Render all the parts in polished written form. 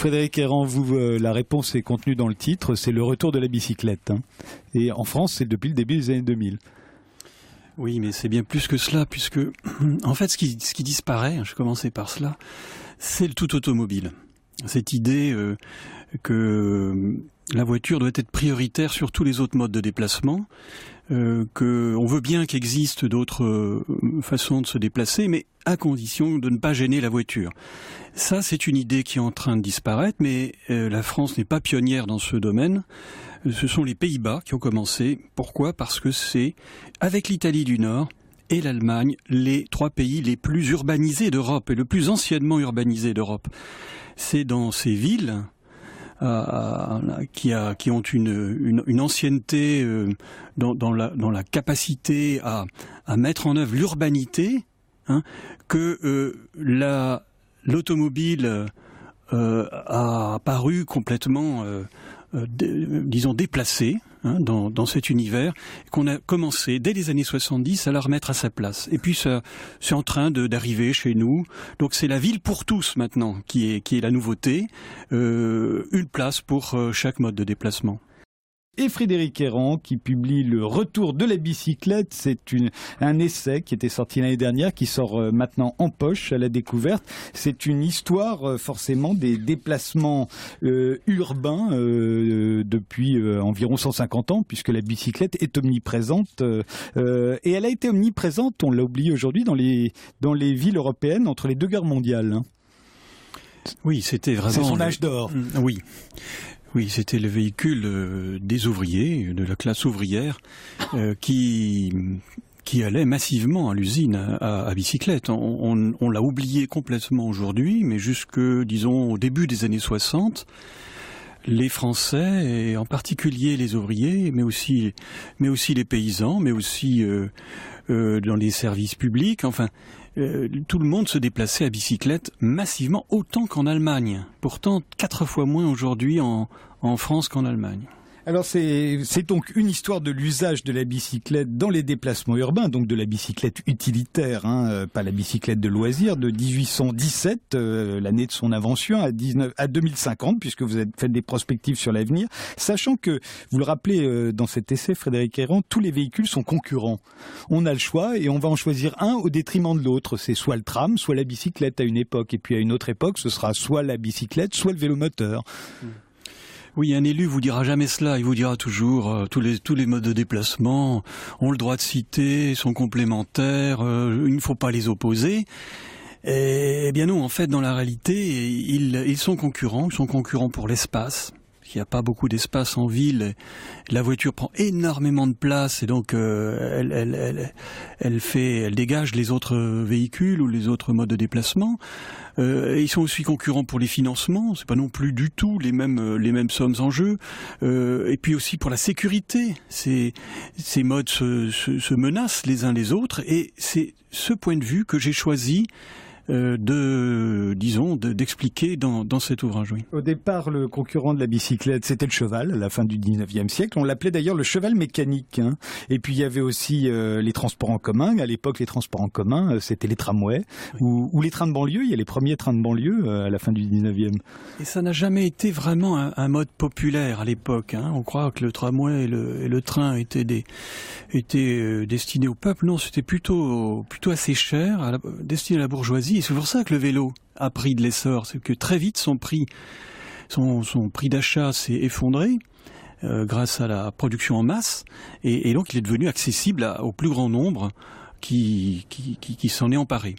Frédéric Errand, vous, la réponse est contenue dans le titre, c'est le retour de la bicyclette. Hein. Et en France, c'est depuis le début des années 2000. Oui, mais c'est bien plus que cela, puisque en fait, ce qui disparaît, je commençais par cela, c'est le tout automobile. Cette idée que la voiture doit être prioritaire sur tous les autres modes de déplacement, qu'on veut bien qu'il existe d'autres façons de se déplacer, mais à condition de ne pas gêner la voiture. Ça, c'est une idée qui est en train de disparaître, mais la France n'est pas pionnière dans ce domaine. Ce sont les Pays-Bas qui ont commencé. Pourquoi ? Parce que c'est, avec l'Italie du Nord et l'Allemagne, les 3 pays les plus urbanisés d'Europe et le plus anciennement urbanisés d'Europe. C'est dans ces villes qui ont une ancienneté dans la capacité à mettre en œuvre l'urbanité, hein, que l'automobile a paru complètement disons déplacée, hein, dans cet univers, qu'on a commencé dès les années 70 à la remettre à sa place. Et puis ça, c'est en train d'arriver chez nous. Donc c'est la ville pour tous maintenant qui est la nouveauté, une place pour chaque mode de déplacement. Et Frédéric Errand qui publie Le Retour de la bicyclette, c'est un essai qui était sorti l'année dernière, qui sort maintenant en poche à la découverte. C'est une histoire forcément des déplacements urbains depuis environ 150 ans, puisque la bicyclette est omniprésente. Et elle a été omniprésente, on l'a oublié aujourd'hui, dans les villes européennes entre les 2 guerres mondiales. Hein. Oui, c'était vraiment... C'est son âge d'or. Oui. Oui, c'était le véhicule des ouvriers, de la classe ouvrière, qui allait massivement à l'usine à bicyclette. On l'a oublié complètement aujourd'hui, mais jusque, disons, au début des années 60, les Français, et en particulier les ouvriers, mais aussi les paysans, mais aussi dans les services publics, enfin... tout le monde se déplaçait à bicyclette massivement, autant qu'en Allemagne. Pourtant, 4 fois moins aujourd'hui en France qu'en Allemagne. Alors c'est donc une histoire de l'usage de la bicyclette dans les déplacements urbains, donc de la bicyclette utilitaire, hein, pas la bicyclette de loisir, de 1817, l'année de son invention, à 2050, puisque vous faites des prospectives sur l'avenir, sachant que, vous le rappelez dans cet essai, Frédéric Errand, tous les véhicules sont concurrents. On a le choix et on va en choisir un au détriment de l'autre. C'est soit le tram, soit la bicyclette à une époque, et puis à une autre époque, ce sera soit la bicyclette, soit le vélomoteur. Oui, un élu vous dira jamais cela. Il vous dira toujours tous les modes de déplacement ont le droit de citer, sont complémentaires, il ne faut pas les opposer. Eh bien non, en fait, dans la réalité, ils sont concurrents. Ils sont concurrents pour l'espace. Il n'y a pas beaucoup d'espace en ville. La voiture prend énormément de place et donc elle dégage les autres véhicules ou les autres modes de déplacement. Ils sont aussi concurrents pour les financements. C'est pas non plus du tout les mêmes sommes en jeu. Et puis aussi pour la sécurité. Ces modes se menacent les uns les autres et c'est ce point de vue que j'ai choisi d'expliquer dans cet ouvrage. Oui. Au départ, le concurrent de la bicyclette, c'était le cheval, à la fin du 19e siècle. On l'appelait d'ailleurs le cheval mécanique. Hein. Et puis, il y avait aussi les transports en commun. À l'époque, les transports en commun, c'était les tramways ou les trains de banlieue. Il y a les premiers trains de banlieue à la fin du 19e. Et ça n'a jamais été vraiment un mode populaire à l'époque. Hein. On croit que le tramway et le train étaient destinés au peuple. Non, c'était plutôt assez cher, destiné à la bourgeoisie. Et c'est pour ça que le vélo a pris de l'essor. C'est que très vite, son prix d'achat s'est effondré grâce à la production en masse. Et donc, il est devenu accessible au plus grand nombre qui s'en est emparé.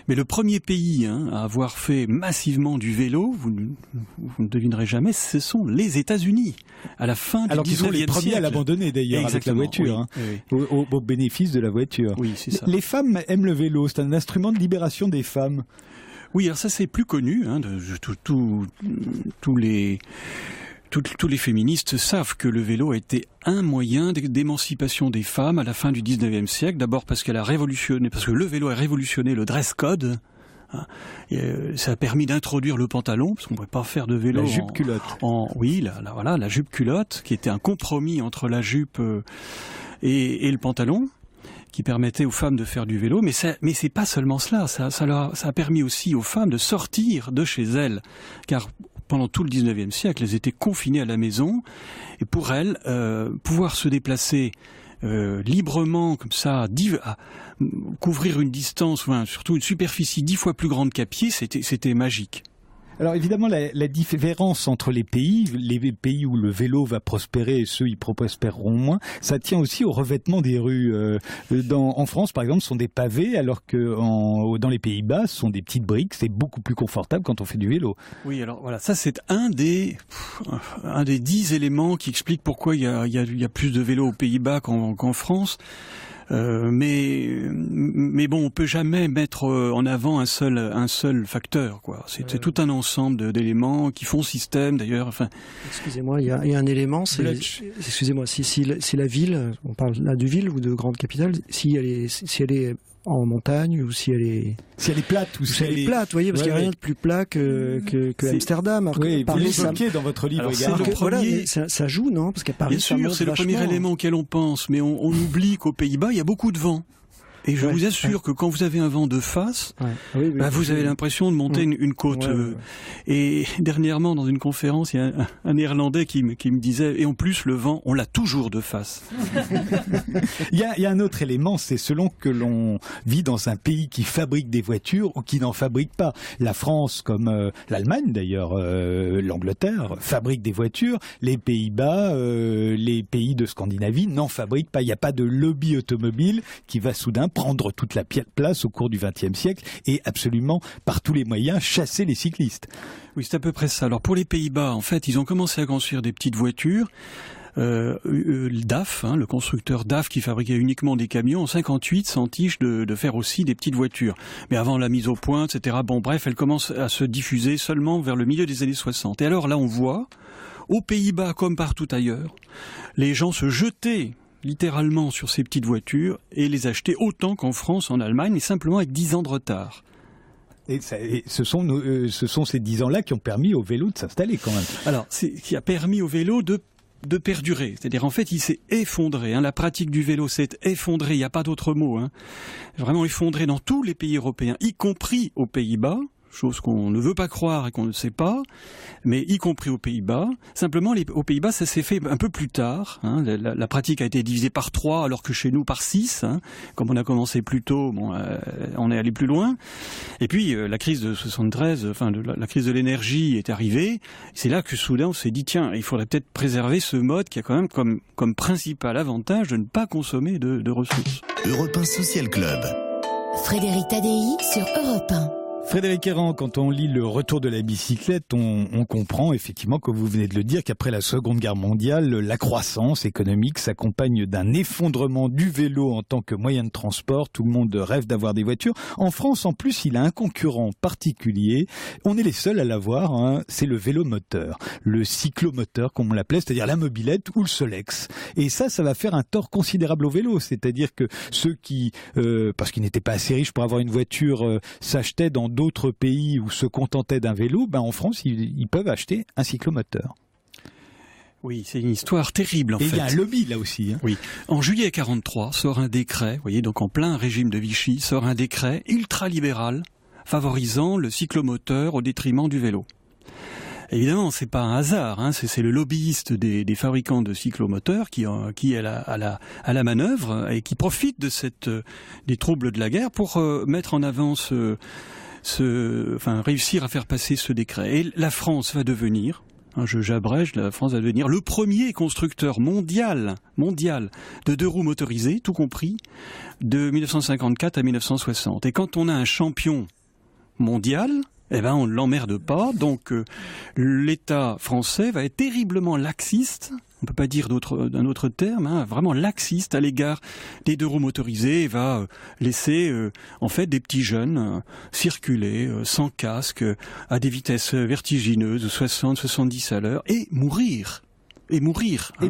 Mais le premier pays à avoir fait massivement du vélo, vous ne devinerez jamais, ce sont les États-Unis. À la fin du 19e siècle. Alors qu'ils sont les premiers à l'abandonner d'ailleurs. Exactement, avec la voiture, oui. Au bénéfice de la voiture. Oui, c'est ça. Les femmes aiment le vélo, c'est un instrument de libération des femmes. Oui, alors ça c'est plus connu. Tous les féministes savent que le vélo a été un moyen d'émancipation des femmes à la fin du 19e siècle. D'abord parce que le vélo a révolutionné le dress code. Ça a permis d'introduire le pantalon, parce qu'on ne pouvait pas faire de vélo. La jupe culotte. La jupe culotte, qui était un compromis entre la jupe et le pantalon, qui permettait aux femmes de faire du vélo. Mais c'est pas seulement cela. Ça a permis aussi aux femmes de sortir de chez elles. Car pendant tout le 19e siècle, elles étaient confinées à la maison. Et pour elles, pouvoir se déplacer librement, comme ça, à couvrir une distance, enfin, surtout une superficie 10 fois plus grande qu'à pied, c'était magique. Alors évidemment, la différence entre les pays où le vélo va prospérer et ceux qui prospéreront moins, ça tient aussi au revêtement des rues. En France, par exemple, ce sont des pavés, alors que dans les Pays-Bas, ce sont des petites briques. C'est beaucoup plus confortable quand on fait du vélo. Oui, alors voilà, ça c'est un des 10 éléments qui expliquent pourquoi il y a plus de vélos aux Pays-Bas qu'en France. Mais bon, on peut jamais mettre en avant un seul facteur, quoi. C'est tout un ensemble d'éléments qui font système, d'ailleurs. Enfin. Excusez-moi, il y a un élément. Excusez-moi, si la ville, on parle là de ville ou de grande capitale, si elle est en montagne ou si elle est plate ou si elle est plate, vous voyez, parce qu'il n'y a rien de plus plat que Amsterdam. Oui, vous l'évoquez dans votre livre. Ça joue, non? Parce qu'à Paris, bien sûr, c'est le premier élément auquel on pense, mais on oublie qu'aux Pays-Bas, il y a beaucoup de vent. Et je vous assure que quand vous avez un vent de face, vous avez l'impression de monter une côte. Et dernièrement, dans une conférence, il y a un Néerlandais qui me disait, et en plus, le vent, on l'a toujours de face. Il y a un autre élément, c'est selon que l'on vit dans un pays qui fabrique des voitures ou qui n'en fabrique pas. La France, comme l'Allemagne d'ailleurs, l'Angleterre, fabrique des voitures. Les Pays-Bas, les pays de Scandinavie n'en fabriquent pas. Il n'y a pas de lobby automobile qui va soudain prendre toute la place au cours du XXe siècle et absolument, par tous les moyens, chasser les cyclistes. Oui, c'est à peu près ça. Alors pour les Pays-Bas, en fait, ils ont commencé à construire des petites voitures. DAF, le constructeur DAF qui fabriquait uniquement des camions, en 58 s'entiche de faire aussi des petites voitures. Mais avant la mise au point, etc., bon bref, elle commence à se diffuser seulement vers le milieu des années 60. Et alors là, on voit, aux Pays-Bas comme partout ailleurs, les gens se jetaient littéralement sur ces petites voitures et les acheter autant qu'en France, en Allemagne, mais simplement avec 10 ans de retard. Et ce sont ces 10 ans-là qui ont permis au vélo de s'installer quand même. Alors, c'est qui a permis au vélo de perdurer. C'est-à-dire, en fait, il s'est effondré. La pratique du vélo s'est effondrée. Il n'y a pas d'autre mot. Vraiment effondré dans tous les pays européens, y compris aux Pays-Bas. Chose qu'on ne veut pas croire et qu'on ne sait pas, mais y compris aux Pays-Bas. Simplement, aux Pays-Bas, ça s'est fait un peu plus tard. La pratique a été divisée par 3, alors que chez nous par 6. Comme on a commencé plus tôt, on est allé plus loin. Et puis, la crise de 73, la crise de l'énergie est arrivée. C'est là que soudain, on s'est dit, tiens, il faudrait peut-être préserver ce mode qui a quand même comme principal avantage de ne pas consommer de ressources. Europe 1 Social Club. Frédéric Tadei sur Europe 1. Frédéric Errand, quand on lit Le Retour de la bicyclette, on comprend effectivement, comme vous venez de le dire, qu'après la Seconde Guerre mondiale, la croissance économique s'accompagne d'un effondrement du vélo en tant que moyen de transport. Tout le monde rêve d'avoir des voitures. En France, en plus, il a un concurrent particulier. On est les seuls à l'avoir, c'est le vélo moteur, le cyclomoteur, comme on l'appelait, c'est-à-dire la mobilette ou le Solex. Et ça va faire un tort considérable au vélo. C'est-à-dire que ceux qui, parce qu'ils n'étaient pas assez riches pour avoir une voiture, s'achetaient dans d'autres pays où se contentaient d'un vélo, en France, ils peuvent acheter un cyclomoteur. Oui, c'est une histoire terrible en fait. Et il y a un lobby là aussi. Oui. En juillet 43 sort un décret, vous voyez, donc en plein régime de Vichy, sort un décret ultra-libéral favorisant le cyclomoteur au détriment du vélo. Évidemment, c'est pas un hasard, c'est le lobbyiste des fabricants de cyclomoteurs qui est à la manœuvre et qui profite de des troubles de la guerre pour mettre en avant réussir à faire passer ce décret. Et la France va devenir, j'abrège, la France va devenir le premier constructeur mondial de 2 roues motorisées, tout compris, de 1954 à 1960. Et quand on a un champion mondial, on ne l'emmerde pas, donc l'État français va être terriblement laxiste, on ne peut pas dire d'un autre terme, vraiment laxiste à l'égard des 2 roues motorisées, et va laisser en fait des petits jeunes circuler sans casque à des vitesses vertigineuses, 60-70 à l'heure, et mourir. Et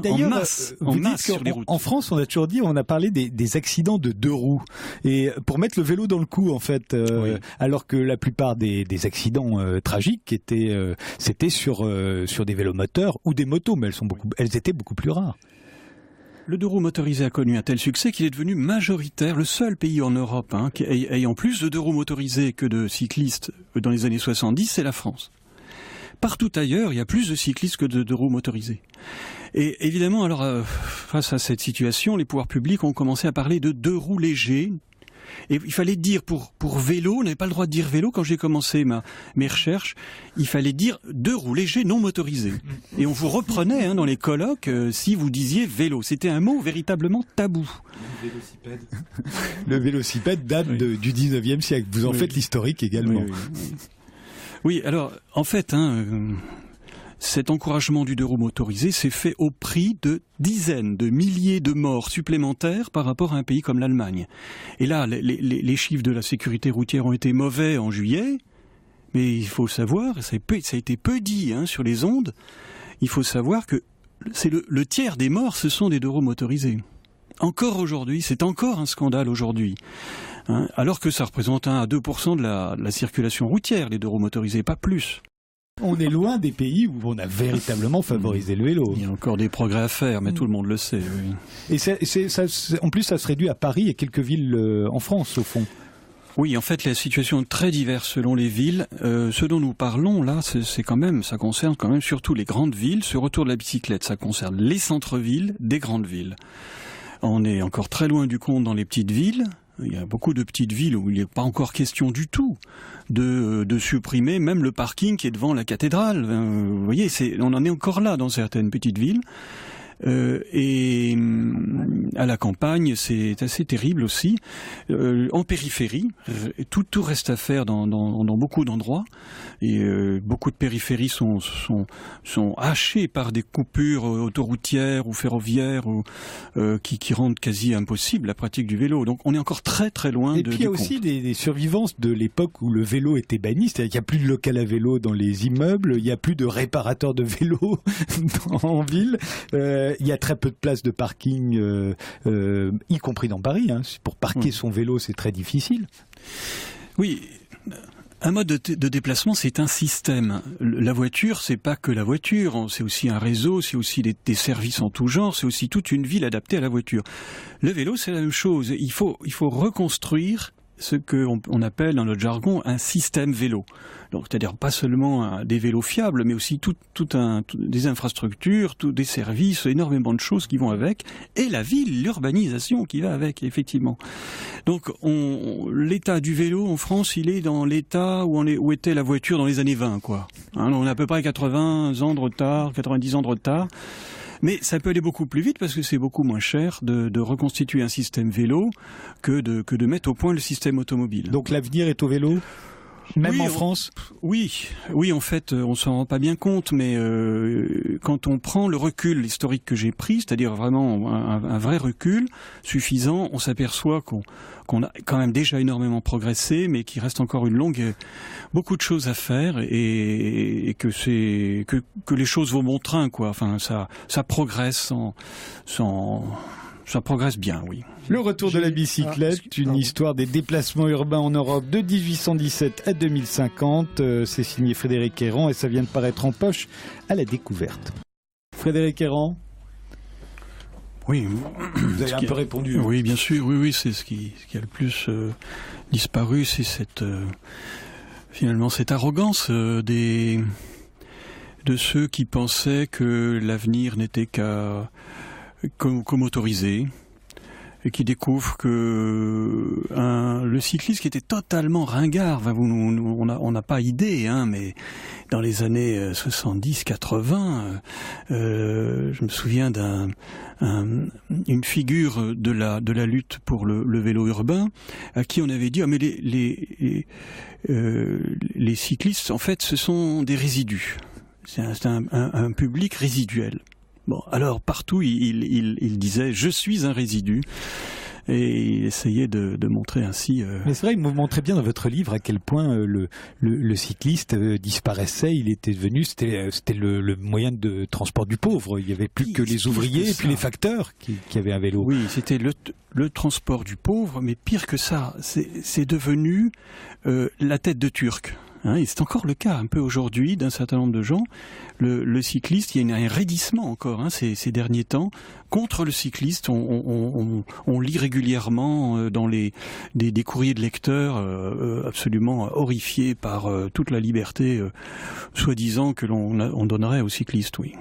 d'ailleurs, en masse sur les routes. En France, on a toujours dit, on a parlé des accidents de 2 roues. Et pour mettre le vélo dans le coup, en fait, oui. Alors que la plupart des accidents tragiques c'était sur des vélomoteurs ou des motos, mais elles étaient beaucoup plus rares. Le 2 roues motorisé a connu un tel succès qu'il est devenu majoritaire, le seul pays en Europe ayant plus de 2 roues motorisées que de cyclistes dans les années 70, c'est la France. partout ailleurs, il y a plus de cyclistes que de roues motorisées. Et évidemment, alors, face à cette situation, les pouvoirs publics ont commencé à parler de 2 roues légers. Et il fallait dire pour vélo, on n'avait pas le droit de dire vélo quand j'ai commencé mes recherches, il fallait dire 2 roues légers non motorisés. Et on vous reprenait dans les colloques si vous disiez vélo. C'était un mot véritablement tabou. Le vélocipède date du 19e siècle. Vous en faites l'historique également. Oui, alors en fait, cet encouragement du 2 roues motorisé s'est fait au prix de dizaines de milliers de morts supplémentaires par rapport à un pays comme l'Allemagne. Et là, les chiffres de la sécurité routière ont été mauvais en juillet, mais il faut savoir, ça a été peu dit sur les ondes, il faut savoir que c'est le tiers des morts, ce sont des 2 roues motorisés. Encore aujourd'hui, c'est encore un scandale aujourd'hui. Alors que ça représente 1 à 2% de la circulation routière, les 2 roues motorisés, pas plus. On est loin des pays où on a véritablement favorisé le vélo. Il y a encore des progrès à faire, mais tout le monde le sait. Oui. Et en plus, ça se réduit à Paris et quelques villes en France, au fond. Oui, en fait, la situation est très diverse selon les villes. Ce dont nous parlons, là, ça concerne quand même surtout les grandes villes. Ce retour de la bicyclette, ça concerne les centres-villes des grandes villes. On est encore très loin du compte dans les petites villes. Il y a beaucoup de petites villes où il n'est pas encore question du tout de supprimer même le parking qui est devant la cathédrale. Vous voyez, on en est encore là dans certaines petites villes. Et à la campagne, c'est assez terrible aussi. En périphérie, tout reste à faire dans beaucoup d'endroits. Et beaucoup de périphéries sont hachées par des coupures autoroutières ou ferroviaires qui rendent quasi impossible la pratique du vélo. Donc on est encore très très loin et puis il y a aussi des survivances de l'époque où le vélo était banni. C'est-à-dire qu'il n'y a plus de local à vélo dans les immeubles, il n'y a plus de réparateurs de vélos en ville. Il y a très peu de places de parking, y compris dans Paris. Pour parquer son vélo, c'est très difficile. Oui, un mode de déplacement, c'est un système. La voiture, c'est pas que la voiture, c'est aussi un réseau, c'est aussi des services en tout genre, c'est aussi toute une ville adaptée à la voiture. Le vélo, c'est la même chose. Il faut reconstruire ce qu'on appelle dans notre jargon un système vélo. Donc, c'est-à-dire pas seulement des vélos fiables, mais aussi des infrastructures, des services, énormément de choses qui vont avec, et la ville, l'urbanisation qui va avec, effectivement. Donc, l'état du vélo en France, il est dans l'état où était la voiture dans les années 20, quoi. On a à peu près 80 ans de retard, 90 ans de retard. Mais ça peut aller beaucoup plus vite parce que c'est beaucoup moins cher de reconstituer un système vélo que de mettre au point le système automobile. Donc l'avenir est au vélo ? Même en France ? Oui, en fait, on s'en rend pas bien compte, mais quand on prend le recul historique que j'ai pris, c'est-à-dire vraiment un vrai recul suffisant, on s'aperçoit qu'on a quand même déjà énormément progressé, mais qu'il reste encore beaucoup de choses à faire et que les choses vont bon train, quoi. Enfin, ça progresse ça progresse bien, oui. Le retour de la bicyclette, une histoire des déplacements urbains en Europe de 1817 à 2050. C'est signé Frédéric Héran et ça vient de paraître en poche à la Découverte. Frédéric Héran ? Oui. Vous avez un peu répondu. Oui, bien sûr. Oui, c'est ce qui a le plus disparu, c'est finalement cette arrogance de ceux qui pensaient que l'avenir n'était qu'au motorisé, et qui découvrent que le cycliste qui était totalement ringard, on n'a pas idée, mais dans les années 70-80, je me souviens d'une figure de la lutte pour le vélo urbain, à qui on avait dit mais les cyclistes, en fait, ce sont des résidus. C'est un public résiduel. Bon, alors partout, il disait « je suis un résidu ». Et il essayait de montrer ainsi... Mais c'est vrai, vous montrez bien dans votre livre à quel point le cycliste disparaissait. Il était devenu, c'était le moyen de transport du pauvre. Il n'y avait plus que les ouvriers et puis les facteurs qui avaient un vélo. Oui, c'était le transport du pauvre, mais pire que ça, c'est devenu la tête de Turc. Et c'est encore le cas un peu aujourd'hui d'un certain nombre de gens. Le cycliste, il y a un raidissement encore ces derniers temps. Contre le cycliste, on lit régulièrement dans des courriers de lecteurs absolument horrifiés par toute la liberté soi-disant que l'on donnerait aux cyclistes, oui.